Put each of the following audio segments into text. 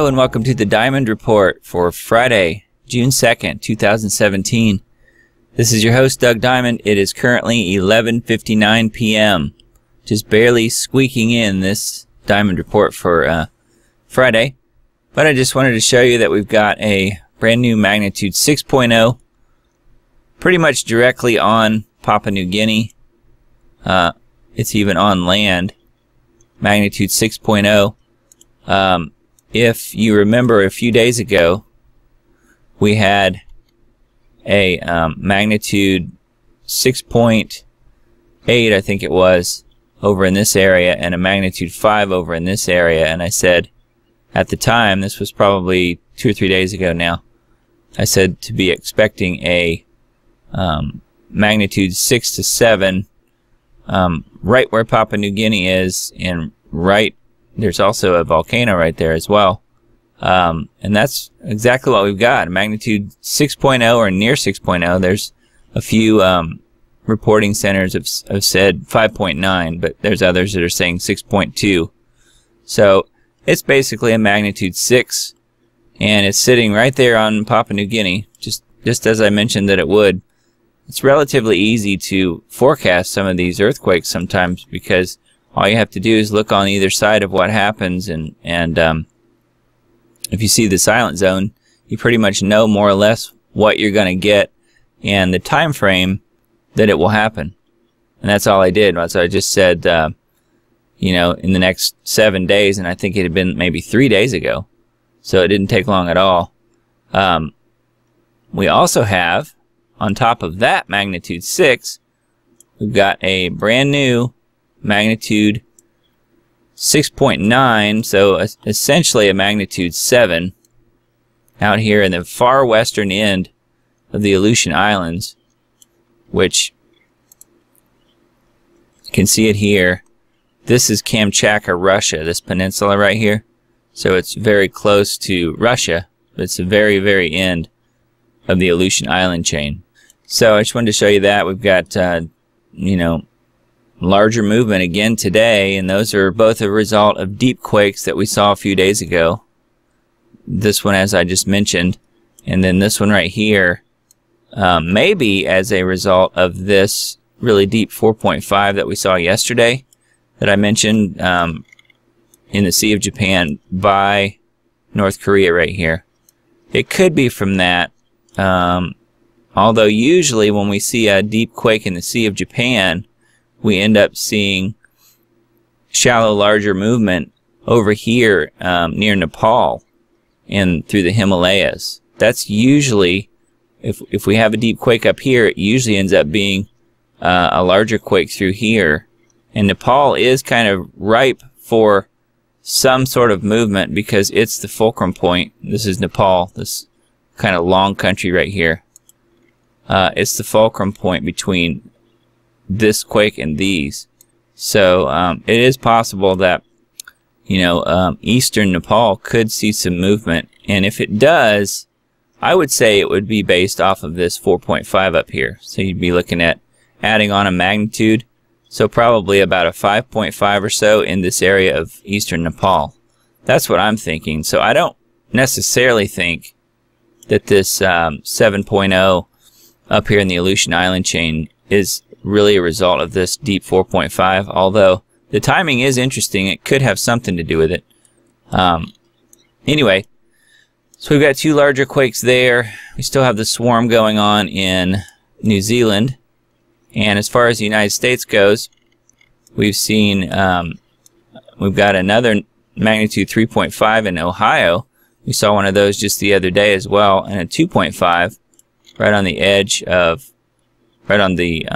Hello and welcome to the Diamond Report for Friday, June 2nd, 2017. This is your host, Doug Diamond. It is currently 11:59 p.m. Just barely squeaking in this Diamond Report for Friday. But I just wanted to show you that we've got a brand new magnitude 6.0 pretty much directly on Papua New Guinea. It's even on land. Magnitude 6.0. If you remember a few days ago, we had a magnitude 6.8, I think it was, over in this area, and a magnitude 5 over in this area. And I said, at the time, this was probably 2 or 3 days ago now, I said to be expecting a magnitude 6 to 7 right where Papua New Guinea is, and right there's also a volcano right there as well. And that's exactly what we've got. Magnitude 6.0 or near 6.0. There's a few reporting centers have said 5.9, but there's others that are saying 6.2. So it's basically a magnitude 6, and it's sitting right there on Papua New Guinea, just as I mentioned that it would. It's relatively easy to forecast some of these earthquakes sometimes, because all you have to do is look on either side of what happens, and if you see the silent zone, you pretty much know more or less what you're going to get and the time frame that it will happen. And that's all I did. So I just said, you know, in the next 7 days, and I think it had been maybe 3 days ago, so it didn't take long at all. We also have, on top of that magnitude 6, we've got a brand new magnitude 6.9, so essentially a magnitude 7 out here in the far western end of the Aleutian Islands, which you can see it here. This is Kamchatka, Russia, this peninsula right here. So it's very close to Russia, but it's the very, very end of the Aleutian Island chain. So I just wanted to show you that. We've got, you know, larger movement again today, and those are both a result of deep quakes that we saw a few days ago. This one, as I just mentioned, and then this one right here, maybe as a result of this really deep 4.5 that we saw yesterday that I mentioned in the Sea of Japan by North Korea right here. It could be from that, although usually when we see a deep quake in the Sea of Japan, we end up seeing shallow, larger movement over here near Nepal and through the Himalayas. That's usually, if we have a deep quake up here, it usually ends up being a larger quake through here. And Nepal is kind of ripe for some sort of movement because it's the fulcrum point. This is Nepal, this kind of long country right here. It's the fulcrum point between this quake and these. So it is possible that, you know, eastern Nepal could see some movement, and if it does, I would say it would be based off of this 4.5 up here. So you'd be looking at adding on a magnitude, so probably about a 5.5 or so in this area of eastern Nepal. That's what I'm thinking. So I don't necessarily think that this 7.0 up here in the Aleutian Island chain is really a result of this deep 4.5, although the timing is interesting. It could have something to do with it. Anyway, so we've got two larger quakes there. We still have the swarm going on in New Zealand, and as far as the United States goes, we've seen we've got another magnitude 3.5 in Ohio. We saw one of those just the other day as well, and a 2.5 right on the edge of, right on the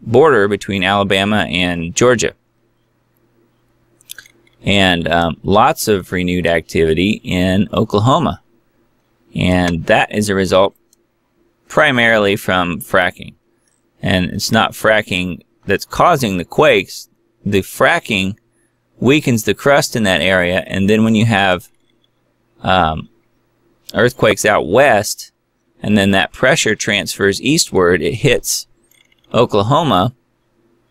border between Alabama and Georgia. And lots of renewed activity in Oklahoma. And that is a result primarily from fracking. And it's not fracking that's causing the quakes. The fracking weakens the crust in that area, and then when you have earthquakes out west, and then that pressure transfers eastward, it hits Oklahoma,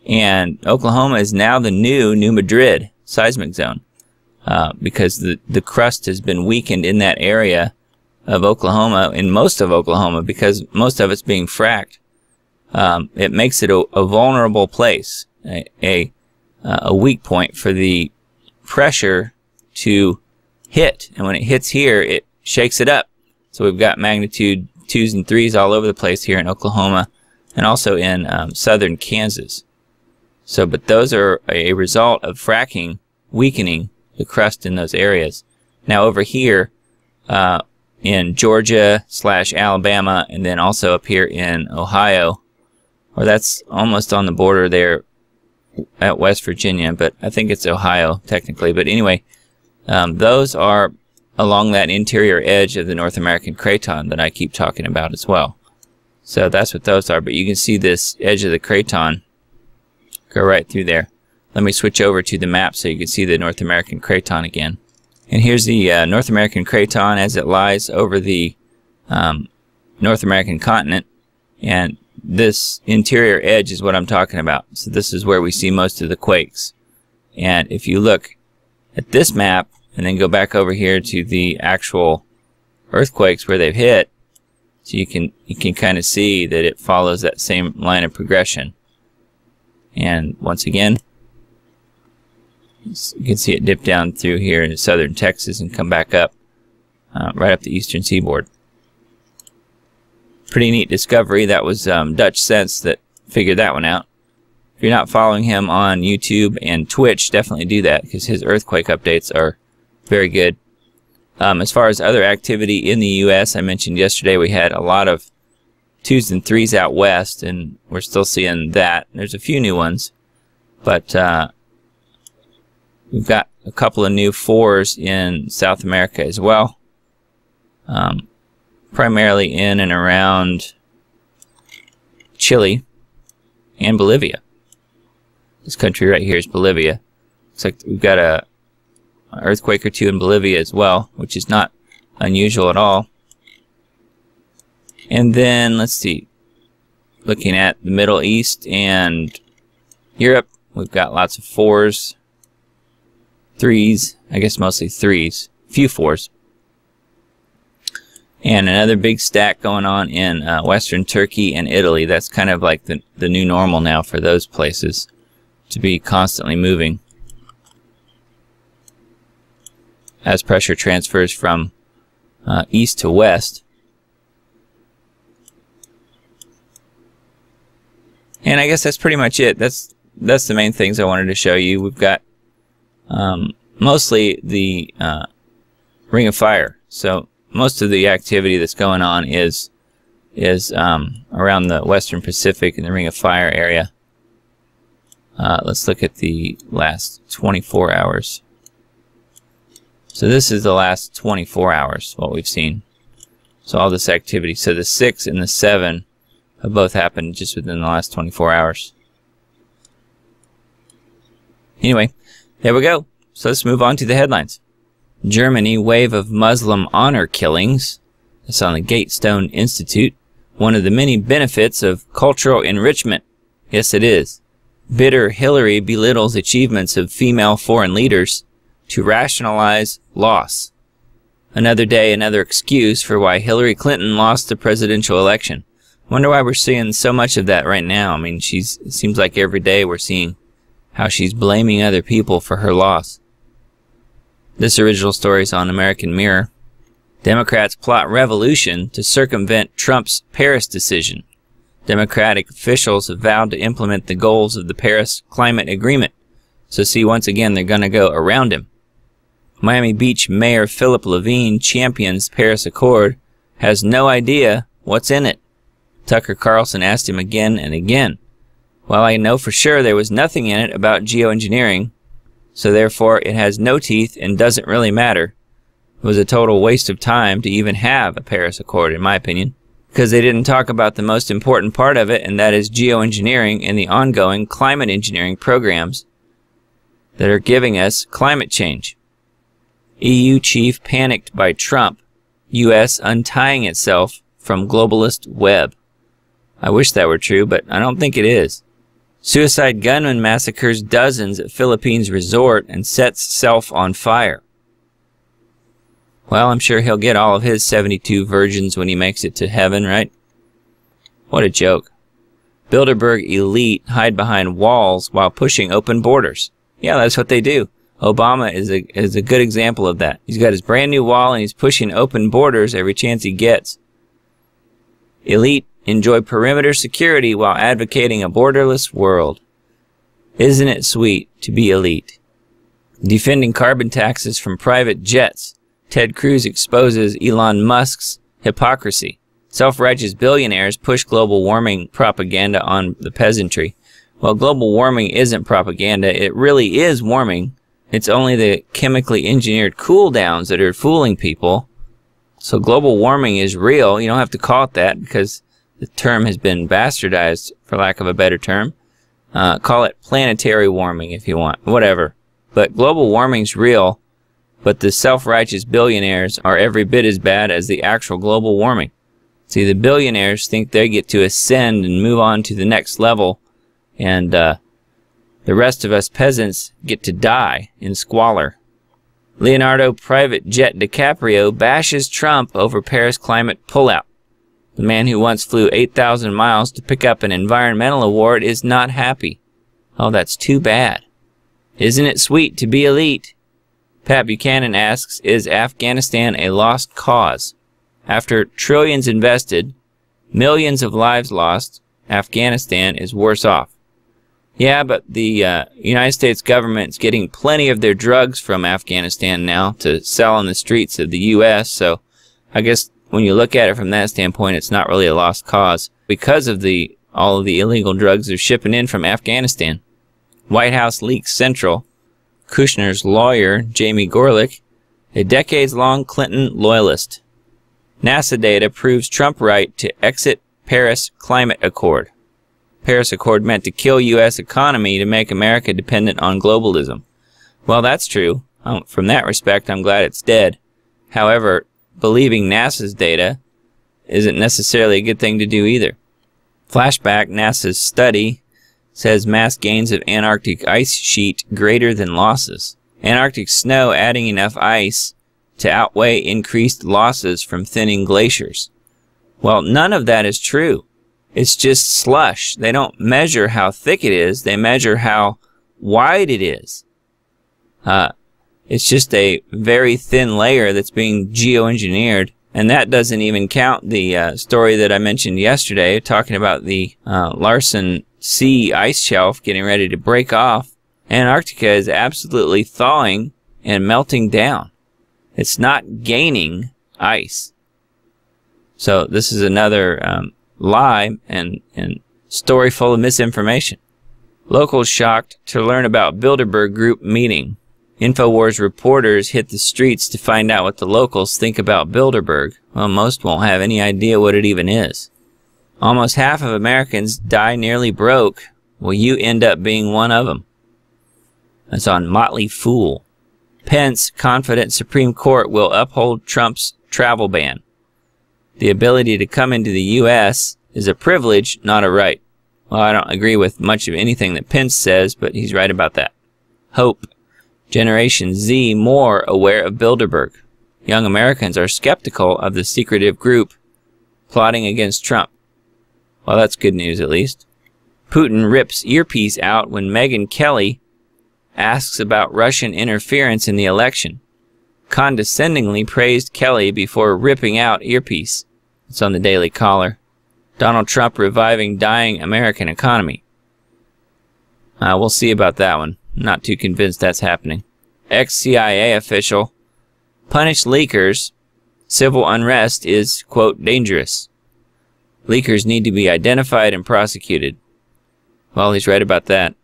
and Oklahoma is now the new Madrid seismic zone. because the crust has been weakened in that area of Oklahoma, in most of Oklahoma, because most of it's being fracked. It makes it a vulnerable place, a weak point for the pressure to hit. And when it hits here, it shakes it up. So we've got magnitude 2s and 3s all over the place here in Oklahoma and also in southern Kansas. So, but those are a result of fracking weakening the crust in those areas. Now over here in Georgia / Alabama, and then also up here in Ohio, or that's almost on the border there at West Virginia, but I think it's Ohio technically. But anyway, those are along that interior edge of the North American craton that I keep talking about as well. So that's what those are. But you can see this edge of the craton go right through there. Let me switch over to the map so you can see the North American craton again. And here's the North American craton as it lies over the North American continent. And this interior edge is what I'm talking about. So this is where we see most of the quakes. And if you look at this map and then go back over here to the actual earthquakes where they've hit, so you can kind of see that it follows that same line of progression. And once again, you can see it dip down through here into southern Texas and come back up right up the eastern seaboard. Pretty neat discovery. That was Dutch Sense that figured that one out. If you're not following him on YouTube and Twitch, definitely do that because his earthquake updates are very good. As far as other activity in the U.S., I mentioned yesterday we had a lot of 2s and 3s out west, and we're still seeing that. There's a few new ones, but we've got a couple of new 4s in South America as well. Primarily in and around Chile and Bolivia. This country right here is Bolivia. Looks like we've got an earthquake or two in Bolivia as well, which is not unusual at all. And then, let's see, looking at the Middle East and Europe, we've got lots of 4s, 3s, I guess mostly 3s, few 4s. And another big stack going on in Western Turkey and Italy. That's kind of like the new normal now for those places, to be constantly moving as pressure transfers from east to west. And I guess that's pretty much it. That's the main things I wanted to show you. We've got mostly the Ring of Fire. So most of the activity that's going on is around the Western Pacific and the Ring of Fire area. Let's look at the last 24 hours. So this is the last 24 hours, what we've seen. So all this activity. So the 6 and the 7 have both happened just within the last 24 hours. Anyway, there we go. So let's move on to the headlines. Germany, wave of Muslim honor killings. That's on the Gatestone Institute. One of the many benefits of cultural enrichment. Yes, it is. Bitter Hillary belittles achievements of female foreign leaders to rationalize loss. Another day, another excuse for why Hillary Clinton lost the presidential election. Wonder why we're seeing so much of that right now. I mean, it seems like every day we're seeing how she's blaming other people for her loss. This original story is on American Mirror. Democrats plot revolution to circumvent Trump's Paris decision. Democratic officials have vowed to implement the goals of the Paris Climate Agreement. So see, once again, they're going to go around him. Miami Beach Mayor Philip Levine champions Paris Accord, has no idea what's in it. Tucker Carlson asked him again and again. Well, I know for sure there was nothing in it about geoengineering, so therefore it has no teeth and doesn't really matter. It was a total waste of time to even have a Paris Accord, in my opinion, because they didn't talk about the most important part of it, and that is geoengineering and the ongoing climate engineering programs that are giving us climate change. EU chief panicked by Trump, U.S. untying itself from globalist web. I wish that were true, but I don't think it is. Suicide gunman massacres dozens at Philippines resort and sets self on fire. Well, I'm sure he'll get all of his 72 virgins when he makes it to heaven, right? What a joke. Bilderberg elite hide behind walls while pushing open borders. Yeah, that's what they do. Obama is a good example of that. He's got his brand new wall and he's pushing open borders every chance he gets. Elite enjoy perimeter security while advocating a borderless world. Isn't it sweet to be elite? Defending carbon taxes from private jets, Ted Cruz exposes Elon Musk's hypocrisy. Self-righteous billionaires push global warming propaganda on the peasantry. Well, global warming isn't propaganda. It really is warming. It's only the chemically engineered cool downs that are fooling people. So global warming is real. You don't have to call it that because the term has been bastardized, for lack of a better term. Call it planetary warming if you want, whatever. But global warming's real, but the self-righteous billionaires are every bit as bad as the actual global warming. See, the billionaires think they get to ascend and move on to the next level, and the rest of us peasants get to die in squalor. Leonardo private jet Dicaprio bashes Trump over Paris climate pullout. The man who once flew 8,000 miles to pick up an environmental award is not happy. Oh, that's too bad. Isn't it sweet to be elite? Pat Buchanan asks, is Afghanistan a lost cause? After trillions invested, millions of lives lost, Afghanistan is worse off. Yeah, but the United States government's getting plenty of their drugs from Afghanistan now to sell on the streets of the U.S., so I guess when you look at it from that standpoint, it's not really a lost cause because of all of the illegal drugs they're shipping in from Afghanistan. White House leaks central. Kushner's lawyer, Jamie Gorelick, a decades-long Clinton loyalist. NASA data proves Trump right to exit Paris Climate Accord. Paris Accord meant to kill U.S. economy to make America dependent on globalism. Well, that's true. From that respect, I'm glad it's dead. However, believing NASA's data isn't necessarily a good thing to do either. Flashback, NASA's study says mass gains of Antarctic ice sheet greater than losses. Antarctic snow adding enough ice to outweigh increased losses from thinning glaciers. Well, none of that is true. It's just slush. They don't measure how thick it is. They measure how wide it is. It's just a very thin layer that's being geoengineered. And that doesn't even count the story that I mentioned yesterday, talking about the Larsen sea ice shelf getting ready to break off. Antarctica is absolutely thawing and melting down. It's not gaining ice. So this is another lie and story full of misinformation. Locals shocked to learn about Bilderberg group meeting. InfoWars reporters hit the streets to find out what the locals think about Bilderberg. Well, most won't have any idea what it even is. Almost half of Americans die nearly broke. Will you end up being one of them? That's on Motley Fool. Pence, confident Supreme Court will uphold Trump's travel ban. The ability to come into the U.S. is a privilege, not a right. Well, I don't agree with much of anything that Pence says, but he's right about that. Hope. Generation Z more aware of Bilderberg. Young Americans are skeptical of the secretive group plotting against Trump. Well, that's good news at least. Putin rips earpiece out when Megyn Kelly asks about Russian interference in the election. Condescendingly praised Kelly before ripping out earpiece. It's on the Daily Caller. Donald Trump reviving dying American economy. We'll see about that one. Not too convinced that's happening. Ex-CIA official. Punish leakers. Civil unrest is, quote, dangerous. Leakers need to be identified and prosecuted. Well, he's right about that.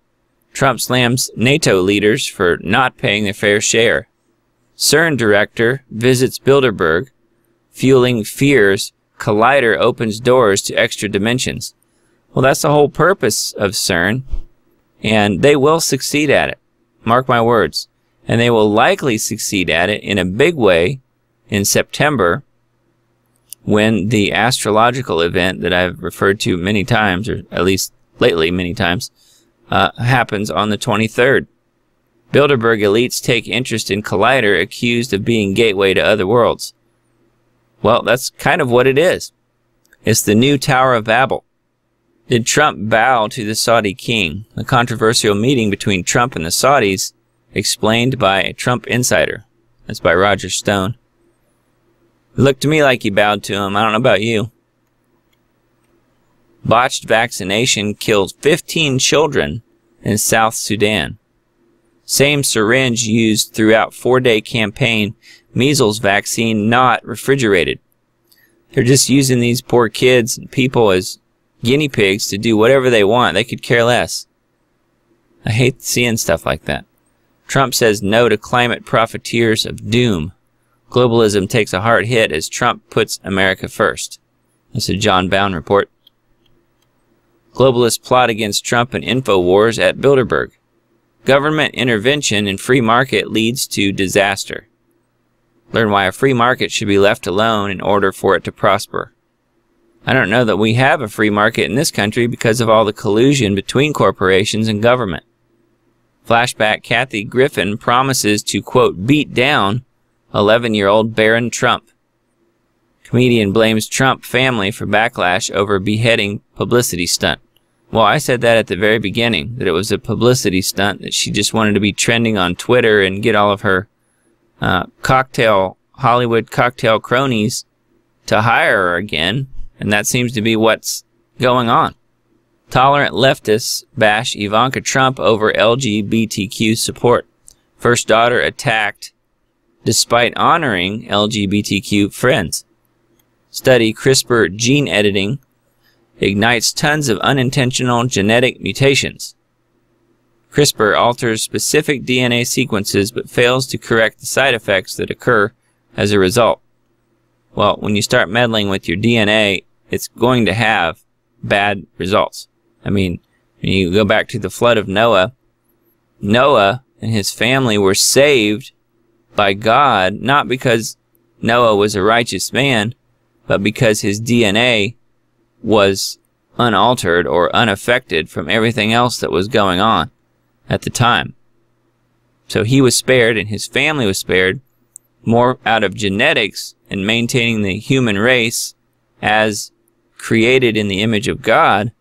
Trump slams NATO leaders for not paying their fair share. CERN director visits Bilderberg, fueling fears. Collider opens doors to extra dimensions. Well, that's the whole purpose of CERN, and they will succeed at it. Mark my words. And they will likely succeed at it in a big way in September, when the astrological event that I've referred to many times, or at least lately many times, happens on the 23rd. Bilderberg elites take interest in Collider, accused of being gateway to other worlds. Well, that's kind of what it is. It's the new Tower of Babel. Did Trump bow to the Saudi king? A controversial meeting between Trump and the Saudis, explained by a Trump insider. That's by Roger Stone. It looked to me like he bowed to him. I don't know about you. Botched vaccination kills 15 children in South Sudan. Same syringe used throughout 4-day campaign. Measles vaccine not refrigerated. They're just using these poor kids and people as guinea pigs to do whatever they want. They could care less. I hate seeing stuff like that. Trump says no to climate profiteers of doom. Globalism takes a hard hit as Trump puts America first. That's a John Bound report. Globalists plot against Trump and InfoWars at Bilderberg. Government intervention in free market leads to disaster. Learn why a free market should be left alone in order for it to prosper. I don't know that we have a free market in this country because of all the collusion between corporations and government. Flashback: Kathy Griffin promises to, quote, beat down 11-year-old Barron Trump. Comedian blames Trump family for backlash over beheading publicity stunt. Well, I said that at the very beginning, that it was a publicity stunt, that she just wanted to be trending on Twitter and get all of her Hollywood cocktail cronies to hire her again, and that seems to be what's going on. Tolerant leftists bash Ivanka Trump over LGBTQ support. First daughter attacked despite honoring LGBTQ friends. Study: CRISPR gene editing ignites tons of unintentional genetic mutations. CRISPR alters specific DNA sequences but fails to correct the side effects that occur as a result. Well, when you start meddling with your DNA, it's going to have bad results. I mean, when you go back to the flood of Noah, Noah and his family were saved by God, not because Noah was a righteous man, but because his DNA was unaltered or unaffected from everything else that was going on at the time. So he was spared and his family was spared more out of genetics and maintaining the human race as created in the image of God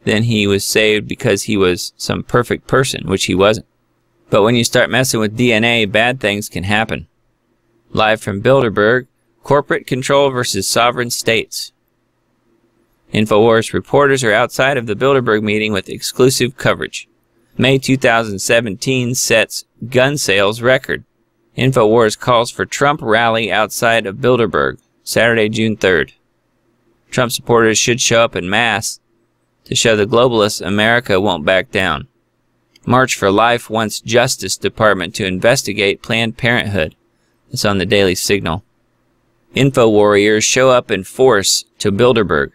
than he was saved because he was some perfect person, which he wasn't. But when you start messing with DNA, bad things can happen. Live from Bilderberg: corporate control versus sovereign states. InfoWars reporters are outside of the Bilderberg meeting with exclusive coverage. May 2017 sets gun sales record. InfoWars calls for Trump rally outside of Bilderberg, Saturday, June 3rd. Trump supporters should show up en masse to show the globalists America won't back down. March for Life wants Justice Department to investigate Planned Parenthood. It's on the Daily Signal. Info warriors show up in force to Bilderberg.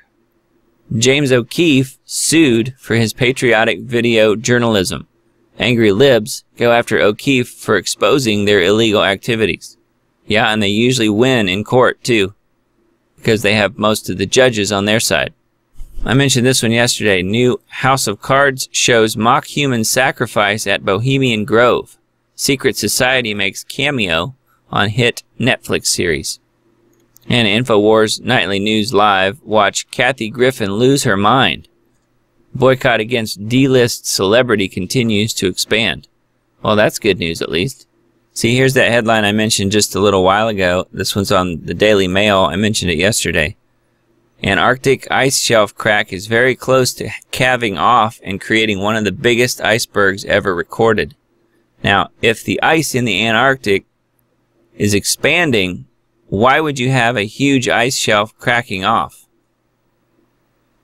James O'Keefe sued for his patriotic video journalism. Angry libs go after O'Keefe for exposing their illegal activities. Yeah, and they usually win in court too, because they have most of the judges on their side. I mentioned this one yesterday. New House of Cards shows mock human sacrifice at Bohemian Grove. Secret Society makes cameo on hit Netflix series. And InfoWars Nightly News Live, watch Kathy Griffin lose her mind. Boycott against D-list celebrity continues to expand. Well, that's good news at least. See, here's that headline I mentioned just a little while ago. This one's on the Daily Mail. I mentioned it yesterday. Antarctic ice shelf crack is very close to calving off and creating one of the biggest icebergs ever recorded. Now, if the ice in the Antarctic is expanding, why would you have a huge ice shelf cracking off?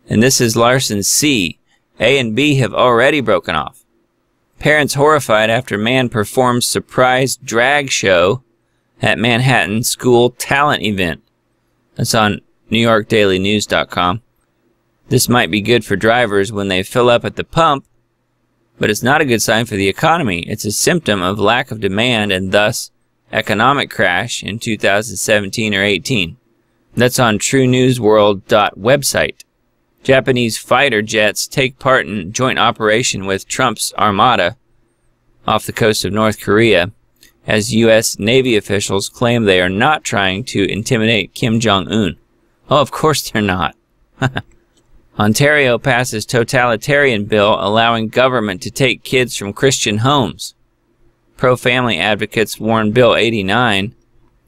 And this is Larsen C. A and B have already broken off. Parents horrified after man performs surprise drag show at Manhattan school talent event. That's on NewYorkDailyNews.com. This might be good for drivers when they fill up at the pump, but it's not a good sign for the economy. It's a symptom of lack of demand and thus economic crash in 2017 or 18. That's on TrueNewsWorld.website. Japanese fighter jets take part in joint operation with Trump's armada off the coast of North Korea, as U.S. Navy officials claim they are not trying to intimidate Kim Jong-un. Oh, of course they're not. Ontario passes totalitarian bill allowing government to take kids from Christian homes. Pro-family advocates warn Bill 89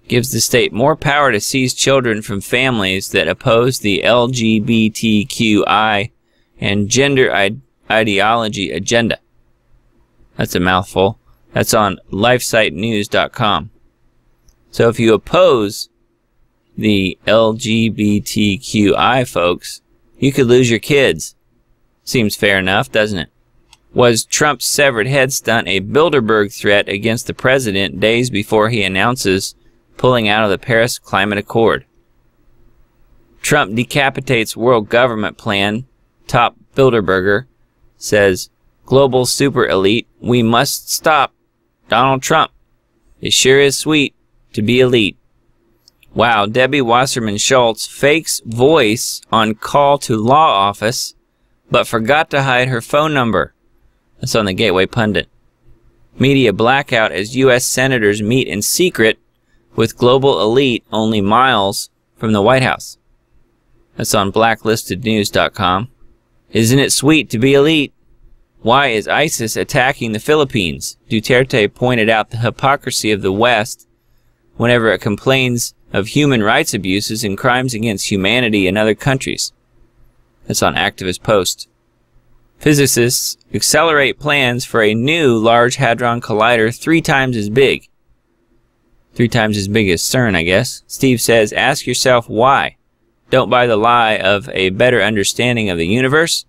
gives the state more power to seize children from families that oppose the LGBTQI and gender ideology agenda. That's a mouthful. That's on lifesitenews.com. So if you oppose the LGBTQI folks, you could lose your kids. Seems fair enough, doesn't it? Was Trump's severed head stunt a Bilderberg threat against the president days before he announces pulling out of the Paris Climate Accord? Trump decapitates world government plan. Top Bilderberger says, global super elite, we must stop Donald Trump. It sure is sweet to be elite. Wow, Debbie Wasserman Schultz fakes voice on call to law office, but forgot to hide her phone number. That's on the Gateway Pundit. Media blackout as U.S. senators meet in secret with global elite only miles from the White House. That's on blacklistednews.com. Isn't it sweet to be elite? Why is ISIS attacking the Philippines? Duterte pointed out the hypocrisy of the West whenever it complains of human rights abuses and crimes against humanity in other countries. That's on Activist Post. Physicists accelerate plans for a new Large Hadron Collider 3 times as big. 3 times as big as CERN, I guess. Steve says, ask yourself why. Don't buy the lie of a better understanding of the universe.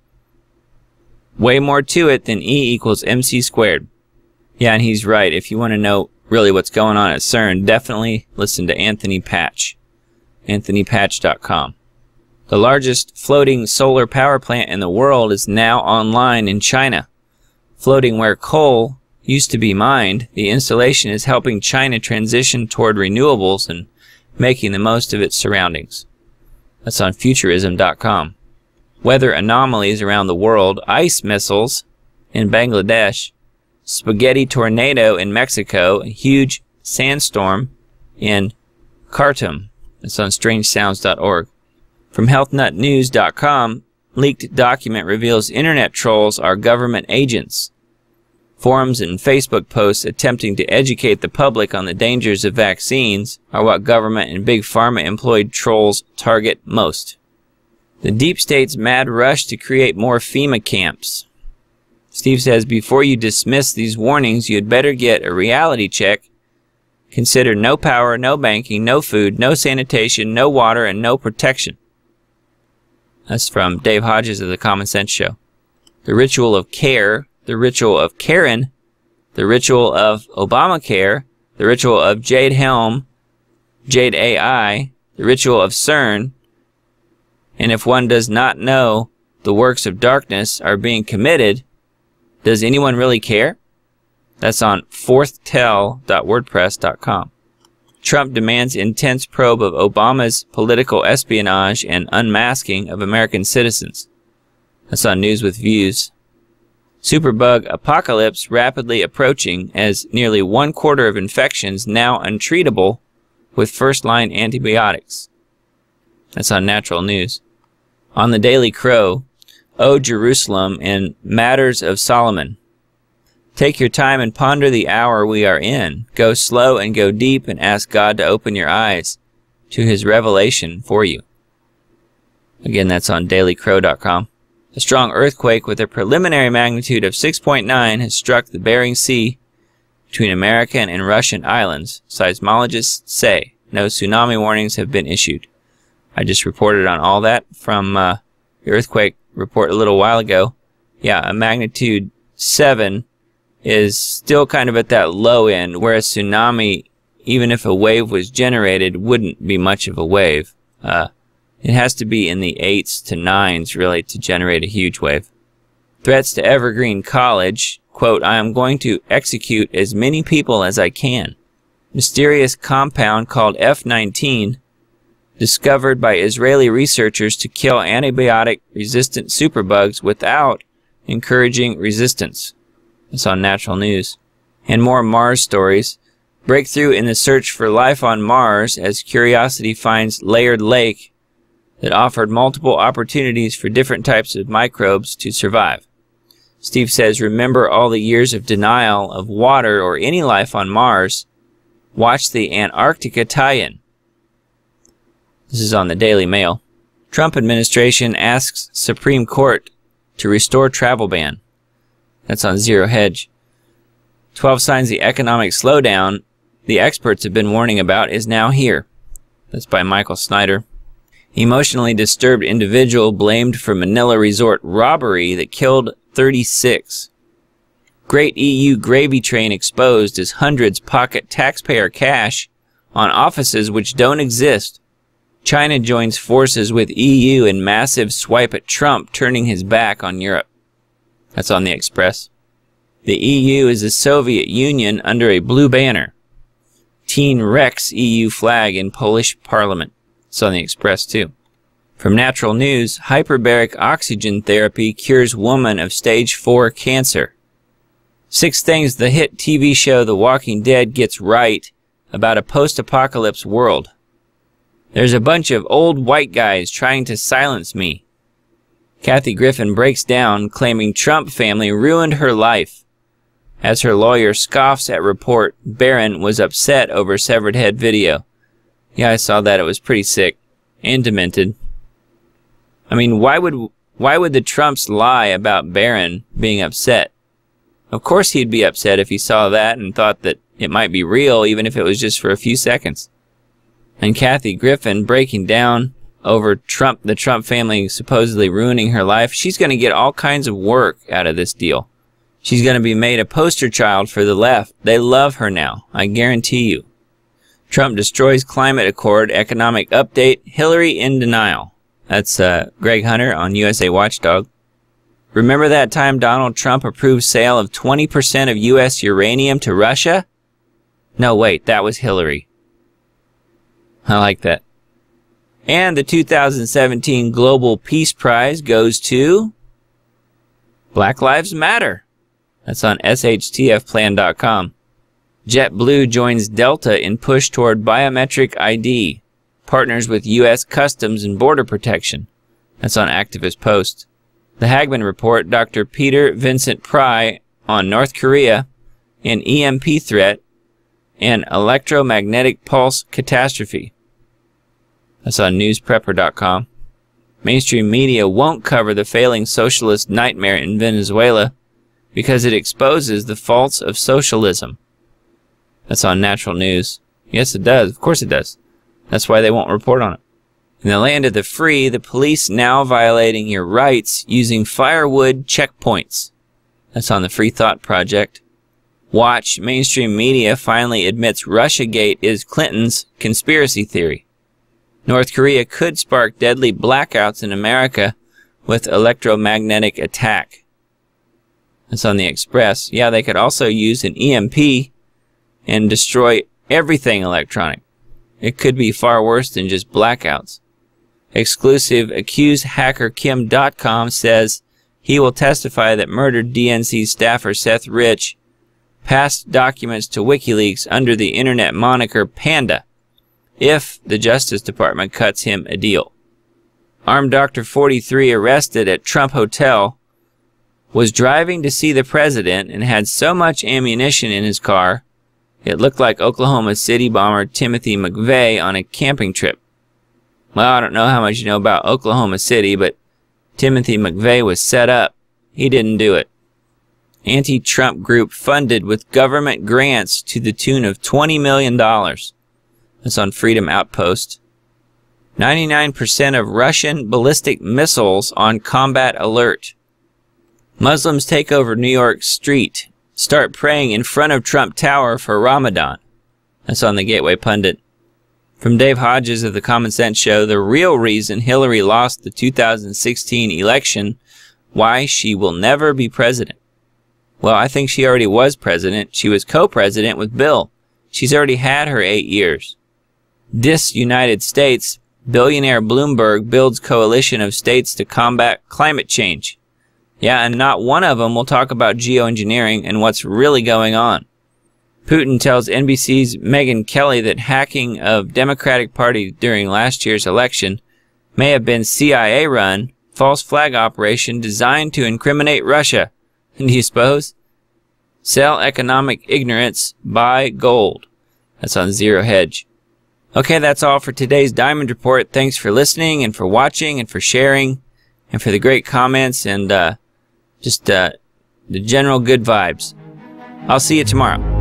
Way more to it than E equals MC squared. Yeah, and he's right. If you want to know really what's going on at CERN, definitely listen to Anthony Patch. AnthonyPatch.com. The largest floating solar power plant in the world is now online in China. Floating where coal used to be mined, the installation is helping China transition toward renewables and making the most of its surroundings. That's on Futurism.com. Weather anomalies around the world, ice missiles in Bangladesh, spaghetti tornado in Mexico, a huge sandstorm in Khartoum. That's on strangesounds.org. From healthnutnews.com, leaked document reveals internet trolls are government agents. Forums and Facebook posts attempting to educate the public on the dangers of vaccines are what government and big pharma employed trolls target most. The deep state's mad rush to create more FEMA camps. Steve says, before you dismiss these warnings, you'd better get a reality check. Consider no power, no banking, no food, no sanitation, no water, and no protection. That's from Dave Hodges of the Common Sense Show. The ritual of care, the ritual of Karen, the ritual of Obamacare, the ritual of Jade Helm, Jade AI, the ritual of CERN, and if one does not know the works of darkness are being committed, does anyone really care? That's on fourthtell.wordpress.com. Trump demands intense probe of Obama's political espionage and unmasking of American citizens. That's on News with Views. Superbug apocalypse rapidly approaching as nearly 1/4 of infections now untreatable with first-line antibiotics. That's on Natural News. On the Daily Crow, O Jerusalem and Matters of Solomon. Take your time and ponder the hour we are in. Go slow and go deep and ask God to open your eyes to his revelation for you. Again, that's on dailycrow.com. A strong earthquake with a preliminary magnitude of 6.9 has struck the Bering Sea between American and Russian islands. Seismologists say no tsunami warnings have been issued. I just reported on all that from the earthquake report a little while ago. Yeah, a magnitude 7 is still kind of at that low end, where a tsunami, even if a wave was generated, wouldn't be much of a wave. It has to be in the 8s to 9s, really, to generate a huge wave. Threats to Evergreen College. Quote, I am going to execute as many people as I can. Mysterious compound called F-19 discovered by Israeli researchers to kill antibiotic-resistant superbugs without encouraging resistance. It's on Natural News. And more Mars stories. Breakthrough in the search for life on Mars as Curiosity finds layered lake that offered multiple opportunities for different types of microbes to survive. Steve says, remember all the years of denial of water or any life on Mars. Watch the Antarctica tie-in. This is on the Daily Mail. Trump administration asks Supreme Court to restore travel ban. That's on Zero Hedge. 12 signs the economic slowdown the experts have been warning about is now here. That's by Michael Snyder. Emotionally disturbed individual blamed for Manila resort robbery that killed 36. Great EU gravy train exposed as hundreds pocket taxpayer cash on offices which don't exist. China joins forces with EU in massive swipe at Trump, turning his back on Europe. That's on the Express. The EU is the Soviet Union under a blue banner. Teen wrecks EU flag in Polish parliament. It's on the Express too. From Natural News, hyperbaric oxygen therapy cures woman of stage 4 cancer. 6 things the hit TV show The Walking Dead gets right about a post-apocalypse world. There's a bunch of old white guys trying to silence me. Kathy Griffin breaks down, claiming Trump family ruined her life. As her lawyer scoffs at report, Barron was upset over severed head video. Yeah, I saw that. It was pretty sick and demented. I mean, why would the Trumps lie about Barron being upset? Of course he'd be upset if he saw that and thought that it might be real, even if it was just for a few seconds. And Kathy Griffin breaking down over the Trump family supposedly ruining her life. She's going to get all kinds of work out of this deal. She's going to be made a poster child for the left. They love her now, I guarantee you. Trump destroys climate accord, economic update, Hillary in denial. That's Greg Hunter on USA Watchdog. Remember that time Donald Trump approved sale of 20% of U.S. uranium to Russia? No, wait, that was Hillary. I like that. And the 2017 Global Peace Prize goes to Black Lives Matter. That's on shtfplan.com. JetBlue joins Delta in push toward biometric ID. Partners with U.S. Customs and Border Protection. That's on Activist Post. The Hagman Report, Dr. Peter Vincent Pry on North Korea, an EMP threat, and electromagnetic pulse catastrophe. That's on newsprepper.com. Mainstream media won't cover the failing socialist nightmare in Venezuela because it exposes the faults of socialism. That's on Natural News. Yes, it does. Of course it does. That's why they won't report on it. In the land of the free, the police now violating your rights using firewood checkpoints. That's on the Free Thought Project. Watch, mainstream media finally admits Russiagate is Clinton's conspiracy theory. North Korea could spark deadly blackouts in America with electromagnetic attack. That's on the Express. Yeah, they could also use an EMP and destroy everything electronic. It could be far worse than just blackouts. Exclusive accused hacker Kim.com says he will testify that murdered DNC staffer Seth Rich passed documents to WikiLeaks under the internet moniker Panda if the Justice Department cuts him a deal. Armed Dr. 43 arrested at Trump Hotel was driving to see the president and had so much ammunition in his car it looked like Oklahoma City bomber Timothy McVeigh on a camping trip. Well, I don't know how much you know about Oklahoma City, but Timothy McVeigh was set up. He didn't do it. Anti-Trump group funded with government grants to the tune of $20 million. That's on Freedom Outpost. 99% of Russian ballistic missiles on combat alert. Muslims take over New York street. Start praying in front of Trump Tower for Ramadan. That's on the Gateway Pundit. From Dave Hodges of the Common Sense Show, the real reason Hillary lost the 2016 election, why she will never be president. Well, I think she already was president. She was co-president with Bill. She's already had her 8 years. This United States Billionaire Bloomberg builds coalition of states to combat climate change. Yeah, and not one of them will talk about geoengineering and what's really going on. Putin tells NBC's Megyn Kelly that hacking of Democratic Party during last year's election may have been CIA-run false flag operation designed to incriminate Russia. And do you suppose? Sell economic ignorance, buy gold. That's on Zero Hedge. Okay, that's all for today's Diamond Report. Thanks for listening and for watching and for sharing and for the great comments and just the general good vibes. I'll see you tomorrow.